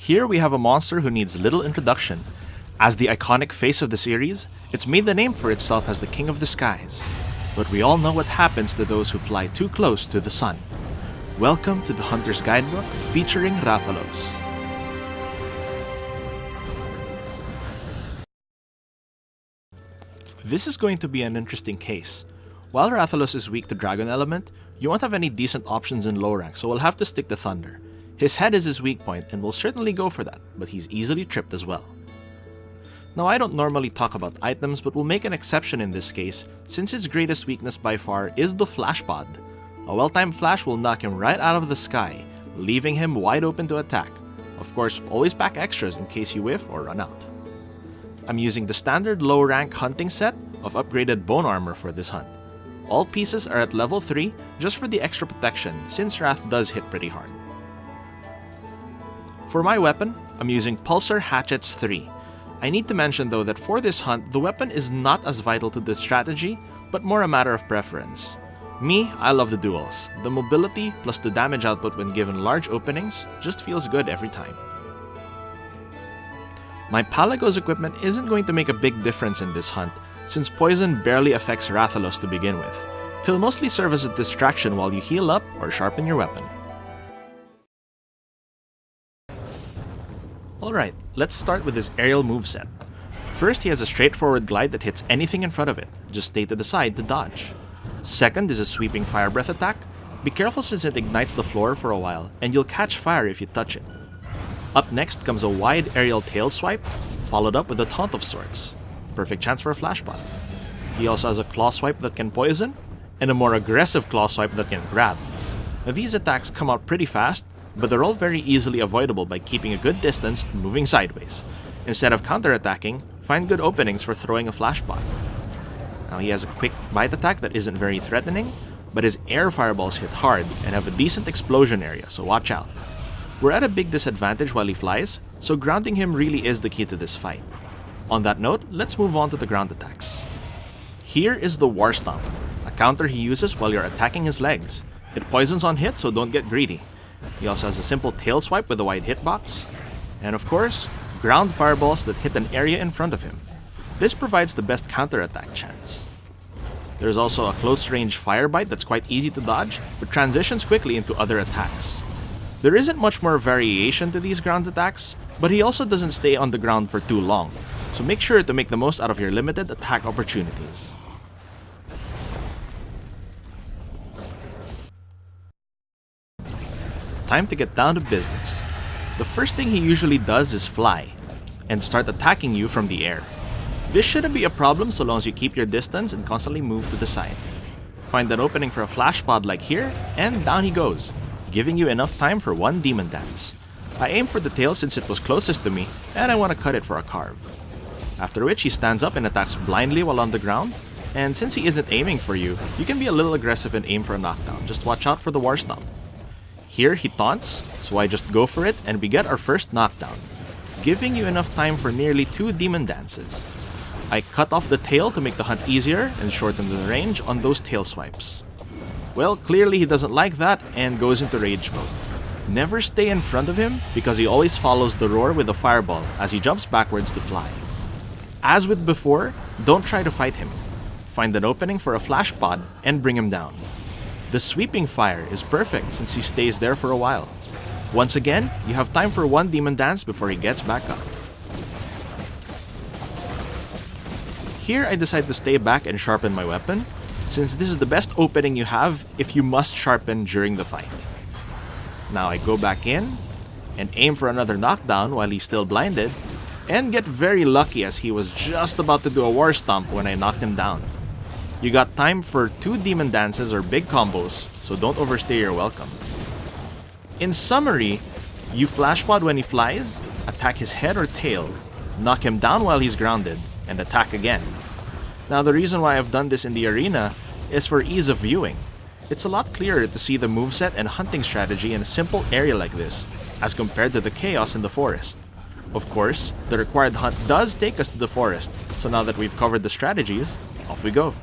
Here we have a monster who needs little introduction. As the iconic face of the series, it's made the name for itself as the King of the Skies. But we all know what happens to those who fly too close to the sun. Welcome to the Hunter's Guidebook featuring Rathalos. This is going to be an interesting case. While Rathalos is weak to Dragon Element, you won't have any decent options in low rank, so we'll have to stick to Thunder. His head is his weak point, and we'll certainly go for that, but he's easily tripped as well. Now, I don't normally talk about items, but we'll make an exception in this case, since his greatest weakness by far is the Flash Pod. A well-timed flash will knock him right out of the sky, leaving him wide open to attack. Of course, always pack extras in case you whiff or run out. I'm using the standard low-rank hunting set of upgraded bone armor for this hunt. All pieces are at level 3 just for the extra protection, since Wrath does hit pretty hard. For my weapon, I'm using Pulsar Hatchets 3. I need to mention though that for this hunt, the weapon is not as vital to the strategy, but more a matter of preference. Me, I love the duels. The mobility plus the damage output when given large openings just feels good every time. My Palago's equipment isn't going to make a big difference in this hunt, since poison barely affects Rathalos to begin with. He'll mostly serve as a distraction while you heal up or sharpen your weapon. Alright, let's start with his aerial moveset. First, he has a straightforward glide that hits anything in front of it, just stay to the side to dodge. Second is a sweeping fire breath attack. Be careful since it ignites the floor for a while, and you'll catch fire if you touch it. Up next comes a wide aerial tail swipe, followed up with a taunt of sorts. Perfect chance for a flash pot. He also has a claw swipe that can poison, and a more aggressive claw swipe that can grab. Now, these attacks come out pretty fast, but they're all very easily avoidable by keeping a good distance and moving sideways. Instead of counterattacking, find good openings for throwing a flash pot. Now he has a quick bite attack that isn't very threatening, but his air fireballs hit hard and have a decent explosion area, so watch out. We're at a big disadvantage while he flies, so grounding him really is the key to this fight. On that note, let's move on to the ground attacks. Here is the War Stomp, a counter he uses while you're attacking his legs. It poisons on hit, so don't get greedy. He also has a simple tail swipe with a wide hitbox, and of course, ground fireballs that hit an area in front of him. This provides the best counterattack chance. There's also a close-range fire bite that's quite easy to dodge, but transitions quickly into other attacks. There isn't much more variation to these ground attacks, but he also doesn't stay on the ground for too long, so make sure to make the most out of your limited attack opportunities. Time to get down to business. The first thing he usually does is fly, and start attacking you from the air. This shouldn't be a problem so long as you keep your distance and constantly move to the side. Find an opening for a flash pod like here, and down he goes, giving you enough time for one demon dance. I aim for the tail since it was closest to me, and I want to cut it for a carve. After which he stands up and attacks blindly while on the ground, and since he isn't aiming for you, you can be a little aggressive and aim for a knockdown, just watch out for the War Stomp. Here he taunts, so I just go for it and we get our first knockdown, giving you enough time for nearly 2 demon dances. I cut off the tail to make the hunt easier and shorten the range on those tail swipes. Well, clearly he doesn't like that and goes into rage mode. Never stay in front of him because he always follows the roar with a fireball as he jumps backwards to fly. As with before, don't try to fight him. Find an opening for a flash pod and bring him down. The sweeping fire is perfect since he stays there for a while. Once again, you have time for one demon dance before he gets back up. Here I decide to stay back and sharpen my weapon, since this is the best opening you have if you must sharpen during the fight. Now I go back in and aim for another knockdown while he's still blinded, and get very lucky as he was just about to do a War Stomp when I knocked him down. You got time for 2 demon dances or big combos, so don't overstay your welcome. In summary, you flash pod when he flies, attack his head or tail, knock him down while he's grounded, and attack again. Now the reason why I've done this in the arena is for ease of viewing. It's a lot clearer to see the moveset and hunting strategy in a simple area like this, as compared to the chaos in the forest. Of course, the required hunt does take us to the forest, so now that we've covered the strategies, off we go.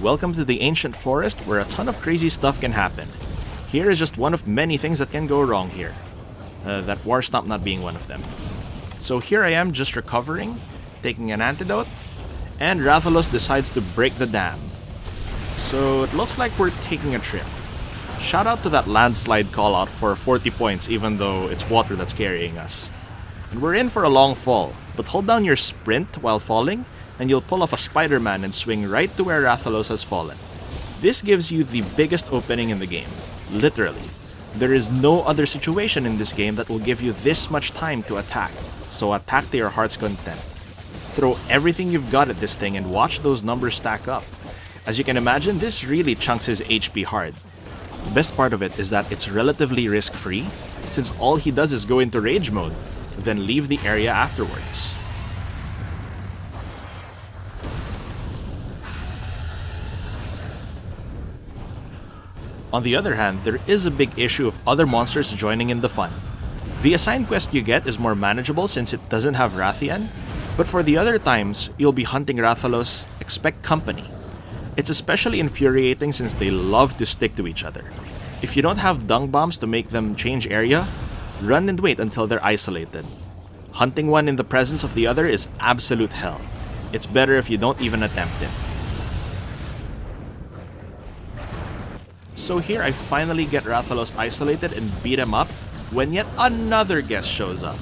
Welcome to the ancient forest where a ton of crazy stuff can happen. Here is just one of many things that can go wrong here. that War Stomp not being one of them. So here I am just recovering, taking an antidote, and Rathalos decides to break the dam. So it looks like we're taking a trip. Shout out to that landslide callout for 40 points even though it's water that's carrying us. And we're in for a long fall, but hold down your sprint while falling and you'll pull off a Spider-Man and swing right to where Rathalos has fallen. This gives you the biggest opening in the game, literally. There is no other situation in this game that will give you this much time to attack, so attack to your heart's content. Throw everything you've got at this thing and watch those numbers stack up. As you can imagine, this really chunks his HP hard. The best part of it is that it's relatively risk-free, since all he does is go into rage mode, then leave the area afterwards. On the other hand, there is a big issue of other monsters joining in the fun. The assigned quest you get is more manageable since it doesn't have Rathian, but for the other times you'll be hunting Rathalos, expect company. It's especially infuriating since they love to stick to each other. If you don't have dung bombs to make them change area, run and wait until they're isolated. Hunting one in the presence of the other is absolute hell. It's better if you don't even attempt it. So here I finally get Rathalos isolated and beat him up when yet another guest shows up.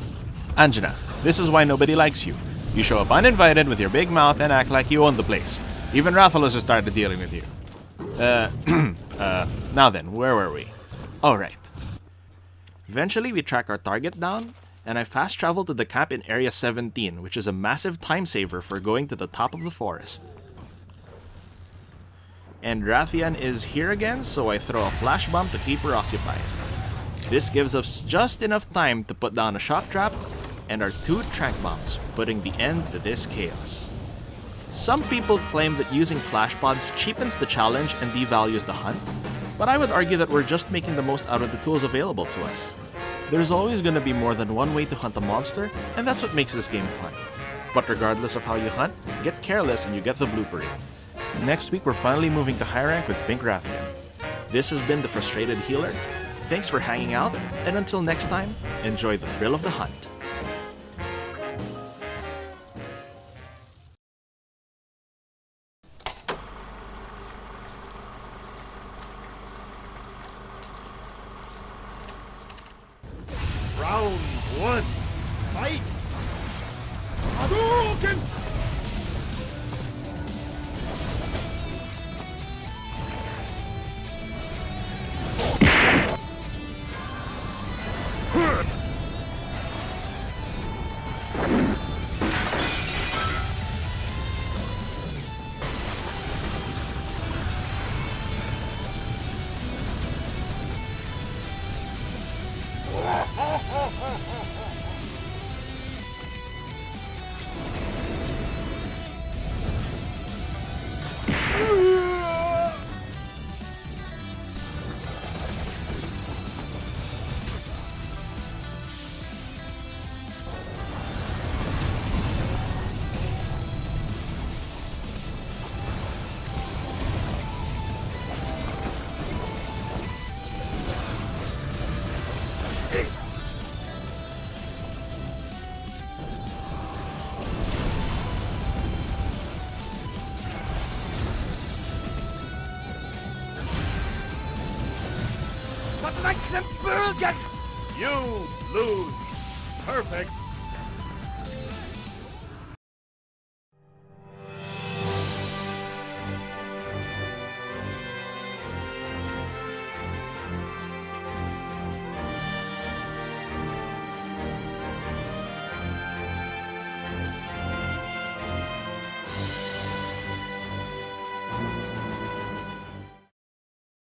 Anjana, this is why nobody likes you. You show up uninvited with your big mouth and act like you own the place. Even Rathalos has started dealing with you. Now then, where were we? Oh, right. Eventually we track our target down, and I fast travel to the camp in Area 17, which is a massive time saver for going to the top of the forest. And Rathian is here again, so I throw a flash bomb to keep her occupied. This gives us just enough time to put down a shock trap and our 2 trank bombs, putting the end to this chaos. Some people claim that using flash pods cheapens the challenge and devalues the hunt, but I would argue that we're just making the most out of the tools available to us. There's always going to be more than one way to hunt a monster, and that's what makes this game fun. But regardless of how you hunt, get careless and you get the blooper reel. Next week we're finally moving to high rank with Pink Rathian. This has been the Frustrated Healer. Thanks for hanging out, and until next time, enjoy the thrill of the hunt. Round 1, fight! Hadouken! You lose. Perfect.